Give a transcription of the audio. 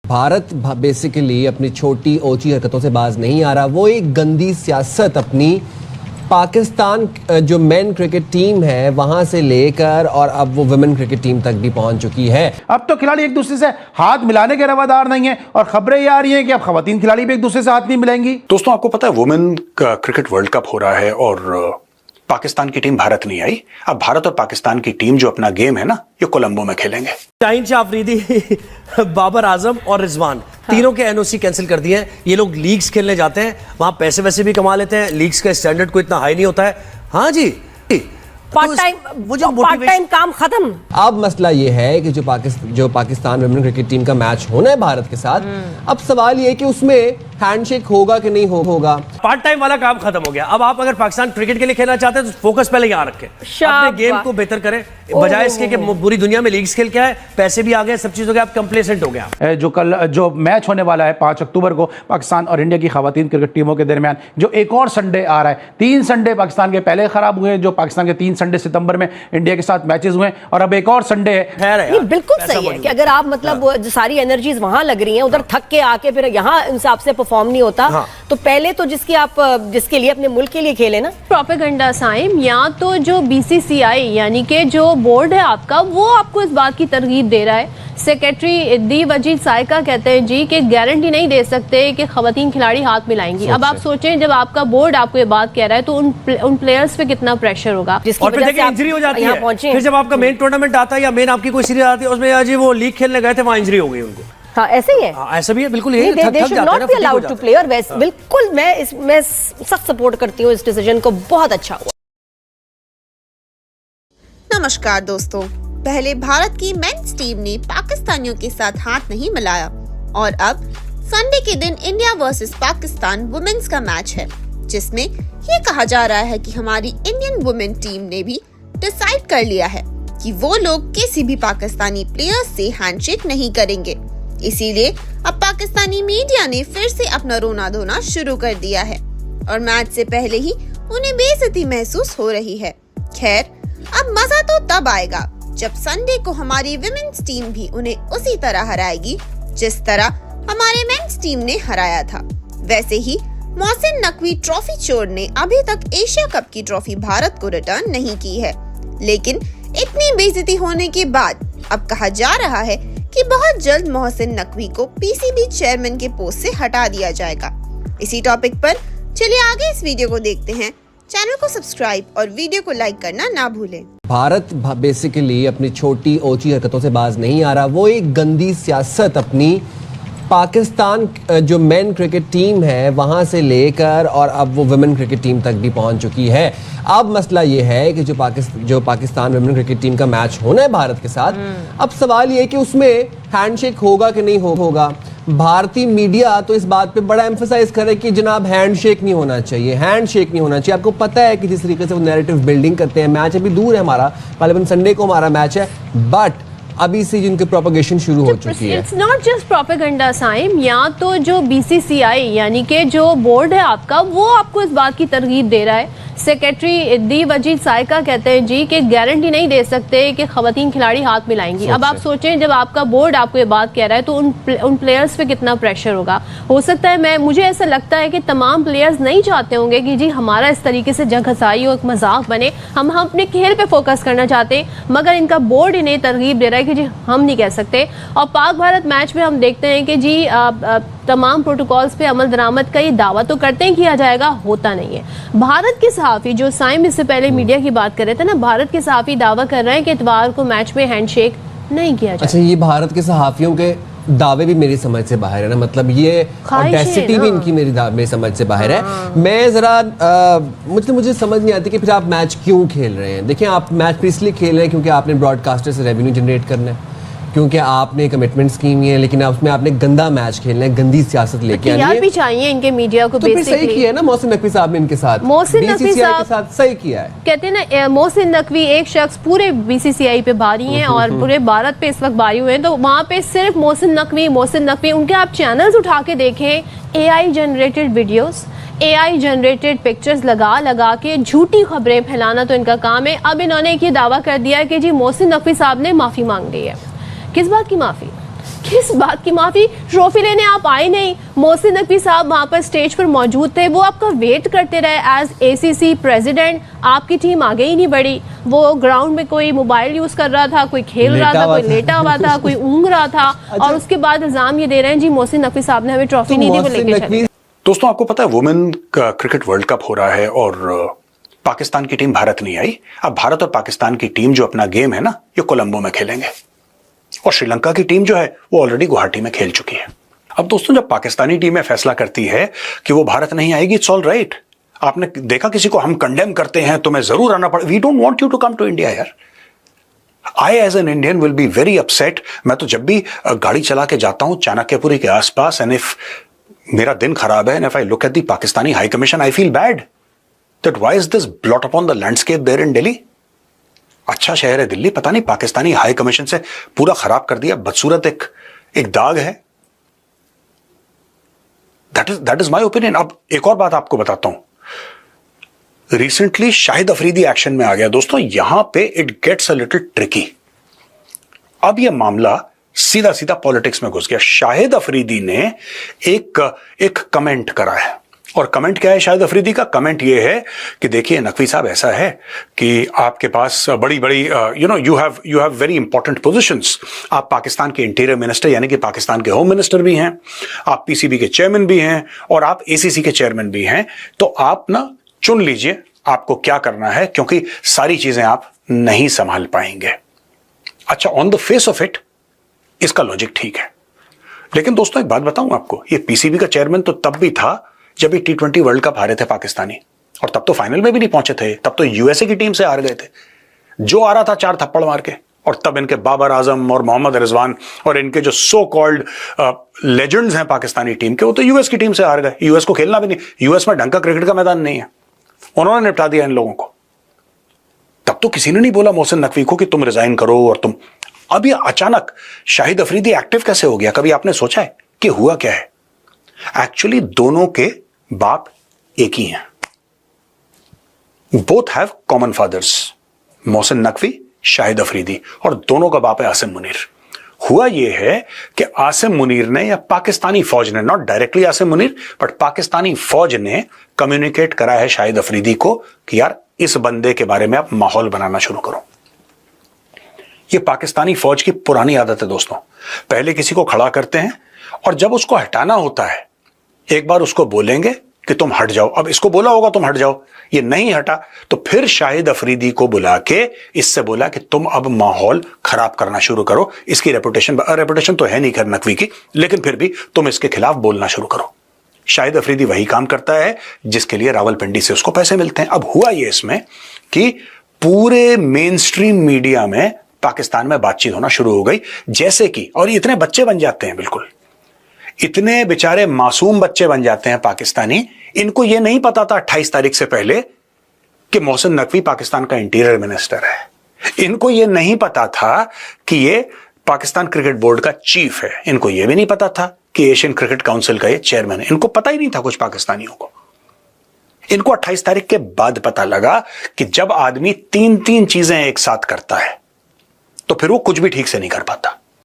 Bharat basically अपनी छोटी ओची हरकतों से बाज नहीं आ रहा। वो एक गंदी सियासत अपनी पाकिस्तान जो मेन क्रिकेट टीम है वहां से लेकर और अब वो वुमेन क्रिकेट टीम तक भी पहुंच चुकी है। अब तो खिलाड़ी एक दूसरे से हाथ मिलाने के रवादार नहीं है और खबरें ये आ रही हैं कि अब खवातीन खिलाड़ी भी एक दूसरे से हाथ नहीं मिलाएंगी। दोस्तों, आपको पता है वुमेन का क्रिकेट वर्ल्ड कप हो रहा है और पाकिस्तान की टीम भारत नहीं आई। अब भारत और पाकिस्तान की टीम जो अपना गेम है ना, ये कोलंबो में खेलेंगे। शाहीन शाह अफरीदी, बाबर आजम और रिजवान तीनों के एनओसी कैंसिल कर दिए हैं। ये लोग लीग्स खेलने जाते हैं, वहां पैसे वैसे भी कमा लेते हैं। लीग्स का स्टैंडर्ड कोई इतना हाई नहीं होता है। हाँ जी, पार्ट टाइम काम खत्म। अब मसला ये है कि जो पाकिस्तान वुमेन क्रिकेट टीम का मैच होना है भारत के साथ, अब सवाल ये है कि उसमें हैंडशेक होगा कि नहीं होगा। पार्ट टाइम वाला काम खत्म हो गया। अब आप अगर पाकिस्तान क्रिकेट के लिए खेलना चाहते हैं तो फोकस पहले यहाँ रखें, अपने गेम को बेहतर करें, बजाय इसके कि पूरी दुनिया में लीग्स खेल के आए, पैसे भी आ गए, सब चीज हो गया, आप कंप्लेसेंट हो गया। जो मैच होने वाला है 5 अक्टूबर को पाकिस्तान और इंडिया की खवातीन क्रिकेट टीमों के दरमियान, जो एक और संडे आ रहा है। 3 संडे पाकिस्तान के पहले खराब हुए, जो पाकिस्तान के 3 संडे सितंबर में इंडिया के साथ मैचेस हुए, और अब एक और संडे है। बिल्कुल सही है कि अगर आप मतलब जो सारी एनर्जीज वहां लग रही हैं, उधर थक के आके फिर यहाँ हिसाब से परफॉर्म नहीं होता, तो पहले तो जिसके लिए अपने मुल्क के लिए खेले ना। प्रोपेगेंडा साइम, या तो जो बीसीसीआई यानी कि जो बोर्ड है आपका, वो आपको इस बात की तरगीब दे रहा है। सेक्रेटरी दी वजीद साइका कहते हैं जी कि गारंटी नहीं दे सकते कि खवातीन खिलाड़ी हाथ मिलाएंगी। अब आप सोचें, जब आपका बोर्ड आपको ये बात कह रहा है तो उन प्लेयर्स पे कितना प्रेशर होगा। और फिर देखिए इंजरी हो जाती है, फिर जब आपका मेन टूर्नामेंट आता है या मेन आपकी कोई सीरीज आती है, उसमें आज वो लीग खेलने गए थे, वहां इंजरी हो गई उनको। हाँ, ऐसे ही है। ऐसा भी है, बिल्कुल यही प्लेयर। बिल्कुल मैं सख्त सपोर्ट करती हूँ इस डिसीजन को, बहुत अच्छा हुआ। नमस्कार दोस्तों, पहले भारत की मेंस टीम ने पाकिस्तानियों के साथ हाथ नहीं मिलाया और अब संडे के दिन इंडिया वर्सेस पाकिस्तान वुमेन्स का मैच है, जिसमें ये कहा जा रहा है कि हमारी इंडियन वुमेन टीम ने भी डिसाइड कर लिया है कि वो लोग किसी भी पाकिस्तानी प्लेयर्स से हैंडशेक नहीं करेंगे। इसीलिए अब पाकिस्तानी मीडिया ने फिर से अपना रोना धोना शुरू कर दिया है और मैच से पहले ही उन्हें बेइज्जती महसूस हो रही है। खैर, अब मजा तो तब आएगा जब संडे को हमारी विमेन्स टीम भी उन्हें उसी तरह हराएगी जिस तरह हमारे मेंस टीम ने हराया था। वैसे ही मोहसिन नकवी ट्रॉफी चोर ने अभी तक एशिया कप की ट्रॉफी भारत को रिटर्न नहीं की है, लेकिन इतनी बेइज्जती होने के बाद अब कहा जा रहा है कि बहुत जल्द मोहसिन नकवी को पीसीबी चेयरमैन के पोस्ट से हटा दिया जाएगा। इसी टॉपिक पर चलिए आगे इस वीडियो को देखते हैं। चैनल को सब्सक्राइब और वीडियो को लाइक करना ना भूलें। भारत बेसिकली अपनी छोटी ओची हरकतों से बाज नहीं आ रहा। वो एक गंदी सियासत अपनी पाकिस्तान जो मेन क्रिकेट टीम है वहां से लेकर और अब वो वुमेन क्रिकेट टीम तक भी पहुंच चुकी है। अब मसला ये है कि जो पाकिस्तान वुमेन क्रिकेट टीम का मैच होना है भारत के साथ, अब सवाल ये है कि उसमें हैंडशेक होगा कि नहीं होगा। भारतीय मीडिया तो इस बात पे बड़ा एम्फसाइज करे कि जनाब हैंडशेक नहीं होना चाहिए, हैंडशेक नहीं होना चाहिए। आपको पता है कि जिस तरीके से वो नैरेटिव बिल्डिंग करते हैं, मैच अभी दूर है हमारा, गालिबन संडे को हमारा मैच है, बट अभी से जिनकी प्रोपेगेशन शुरू हो चुकी है। इट्स नॉट जस्ट प्रोपेगेंडा साइम, या तो जो बीसीसीआई यानी कि जो बोर्ड है आपका, वो आपको इस बात की तरगीब दे रहा है। सेक्रेटरी दी वजीद साइका कहते हैं जी कि गारंटी नहीं दे सकते कि खवातीन खिलाड़ी हाथ मिलाएंगी। अब आप सोचें, जब आपका बोर्ड आपको ये बात कह रहा है तो उन प्लेयर्स पे कितना प्रेशर होगा। हो सकता है, मुझे ऐसा लगता है कि तमाम प्लेयर्स नहीं चाहते होंगे कि जी हमारा इस तरीके से जंग हसाई हो, एक मजाक बने। हम अपने खेल पे फोकस करना चाहते हैं, मगर इनका बोर्ड इन्हें तरगीब दे रहा है कि जी हम नहीं कह सकते। और पाक भारत मैच में हम देखते हैं कि जी तमाम प्रोटोकॉल्स पे अमल दरामद का ये दावा तो करते हैं किया जाएगा, होता नहीं है। भारत के सहाफ़ी जो साइम इससे पहले मीडिया की बात कर रहे थे ना, भारत के सहाफ़ी दावा कर रहे हैं कि इतवार को मैच में हैंडशेक नहीं किया जाएगा। अच्छा, ये भारत के सहाफ़ियों के दावे भी मेरी समझ से बाहर है ना, मतलब ये ऑडेसिटी भी इनकी मेरी समझ से बाहर है। मैं जरा मुझे समझ नहीं आती कि फिर आप मैच क्यों खेल रहे हैं। देखिए, आप मैच इसलिए खेल रहे हैं क्योंकि आपने ब्रॉडकास्टर से रेवेन्यू जनरेट करना है, क्योंकि आपने कमिटमेंट्स की हुई है, लेकिन उसमें आपने गंदा मैच खेलना है, गंदी सियासत लेके आनी है। भी चाहिए इनके मीडिया को, तो फिर सही किया है ना मोहसिन नकवी साहब ने इनके साथ, मोहसिन नकवी साहब के साथ सही किया है। कहते हैं ना, मोहसिन नकवी एक शख्स पूरे बीसीसीआई पे भारी हैं और पूरे भारत पे इस वक्त भारी हुए हैं, तो वहाँ पे सिर्फ मोहसिन नकवी उनके आप चैनल्स उठा के देखें, AI generated videos, AI generated pictures लगा के झूठी खबरें फैलाना तो इनका काम है। अब इन्होंने एक ये दावा कर दिया है कि जी मोहसिन नकवी साहब ने माफी मांग ली है। किस बात की माफी? किस बात की माफी? ट्रॉफी लेने आप आए नहीं, मोहसिन नकवी साहब वहां पर स्टेज पर मौजूद थे, वो आपका वेट करते रहे एज एसीसी प्रेसिडेंट, आपकी टीम आगे ही नहीं बढ़ी। वो ग्राउंड में कोई मोबाइल यूज कर रहा था, कोई खेल रहा था, कोई लेटा हुआ था, कोई ऊँग रहा था, और उसके बाद इल्जाम ये दे रहे हैं जी मोहसिन नकवी साहब ने हमें ट्रॉफी नहीं दी, वो लेके चले। दोस्तों, आपको पता है वुमेन का क्रिकेट वर्ल्ड कप हो रहा है और पाकिस्तान की टीम भारत नहीं आई। अब भारत और पाकिस्तान की टीम जो अपना गेम है ना, ये कोलंबो में खेलेंगे और श्रीलंका की टीम जो है वो ऑलरेडी गुवाहाटी में खेल चुकी है। अब दोस्तों, जब पाकिस्तानी टीम फैसला करती है कि वो भारत नहीं आएगी, इट्स ऑल राइट। आपने देखा किसी को हम कंडेम करते हैं, तुम्हें जरूर आना पड़े, we don't want you to come to India यार। I as an Indian will be very upset. मैं तो जब भी गाड़ी चला के जाता हूं चाणक्यपुरी के आसपास, एंड इफ मेरा दिन खराब है, and if I look at the Pakistani high commission, I feel bad that why is this blot upon the landscape there in Delhi. अच्छा शहर है दिल्ली, पता नहीं पाकिस्तानी हाई कमीशन से पूरा खराब कर दिया, बदसूरत एक दाग है। That is my opinion. अब एक और बात आपको बताता हूं, रिसेंटली शाहिद अफरीदी एक्शन में आ गया दोस्तों। यहां पे it gets a little tricky. अब यह मामला सीधा सीधा पॉलिटिक्स में घुस गया। शाहिद अफरीदी ने एक कमेंट करा है, और कमेंट क्या है शाहिद अफरीदी का? कमेंट ये है कि देखिए नकवी साहब, ऐसा है कि आपके पास बड़ी बड़ी you have very important positions. आप पाकिस्तान के इंटीरियर मिनिस्टर यानी कि पाकिस्तान के होम मिनिस्टर भी हैं, आप पीसीबी के चेयरमैन भी हैं, और आप एसीसी के चेयरमैन भी हैं। तो आप ना चुन लीजिए आपको क्या करना है, क्योंकि सारी चीजें आप नहीं संभाल पाएंगे। अच्छा, on the face of it इसका लॉजिक ठीक है, लेकिन दोस्तों एक बात बताऊं आपको, ये पीसीबी का चेयरमैन तो तब भी था जब ये T20 वर्ल्ड कप हारे थे पाकिस्तानी, और तब तो फाइनल में भी नहीं पहुंचे थे, तब तो यूएसए की टीम से हार गए थे, जो आ रहा था 4 थप्पड़ मार के। और तब इनके बाबर आजम और मोहम्मद रिजवान और इनके जो सो कॉल्ड लेजेंड्स हैं पाकिस्तानी टीम के, वो तो यूएस की टीम से हार गए। यूएस को खेलना भी नहीं, यूएस में ढंग का क्रिकेट का मैदान नहीं है, उन्होंने निपटा दिया इन लोगों को। तब तो किसी ने नहीं बोला मोहसिन नकवी को कि तुम रिजाइन करो और तुम। अब ये अचानक शाहिद अफरीदी एक्टिव कैसे हो गया? कभी आपने सोचा है कि हुआ क्या है? एक्चुअली दोनों के बाप एक ही हैं, both have common fathers, Mohsin Naqvi, Shahid Afridi, और दोनों का बाप है आसिम मुनीर। हुआ यह है कि आसिम मुनीर ने, या पाकिस्तानी फौज ने, not directly Asim Munir but Pakistani फौज ने कम्युनिकेट करा है शाहिद अफरीदी को कि यार इस बंदे के बारे में आप माहौल बनाना शुरू करो। यह पाकिस्तानी फौज की पुरानी आदत है दोस्तों, पहले किसी को खड़ा करते हैं और जब उसको हटाना होता है एक बार उसको बोलेंगे कि तुम हट जाओ। अब इसको बोला होगा तुम हट जाओ, ये नहीं हटा तो फिर शाहिद अफरीदी को बुला के इससे बोला कि तुम अब माहौल खराब करना शुरू करो, इसकी रेपुटेशन तो है नहीं खैर नकवी की, लेकिन फिर भी तुम इसके खिलाफ बोलना शुरू करो। शाहिद अफरीदी वही काम करता है जिसके लिए रावलपिंडी से उसको पैसे मिलते हैं। अब हुआ ये इसमें कि पूरे मेन स्ट्रीम मीडिया में पाकिस्तान में बातचीत होना शुरू हो गई, जैसे कि, और इतने बच्चे बन जाते हैं, बिल्कुल इतने बेचारे मासूम बच्चे बन जाते हैं पाकिस्तानी, इनको यह नहीं पता था 28 तारीख से पहले कि मोहसिन नकवी पाकिस्तान का इंटीरियर मिनिस्टर है। इनको यह नहीं पता था कि ये पाकिस्तान क्रिकेट बोर्ड का चीफ है। इनको यह भी नहीं पता था कि एशियन क्रिकेट काउंसिल का ये चेयरमैन है। इनको पता ही नहीं था कुछ पाकिस्तानियों को। इनको 28 तारीख के बाद पता लगा कि जब आदमी 3 चीजें एक साथ करता है तो फिर वो कुछ भी ठीक से नहीं कर पाता।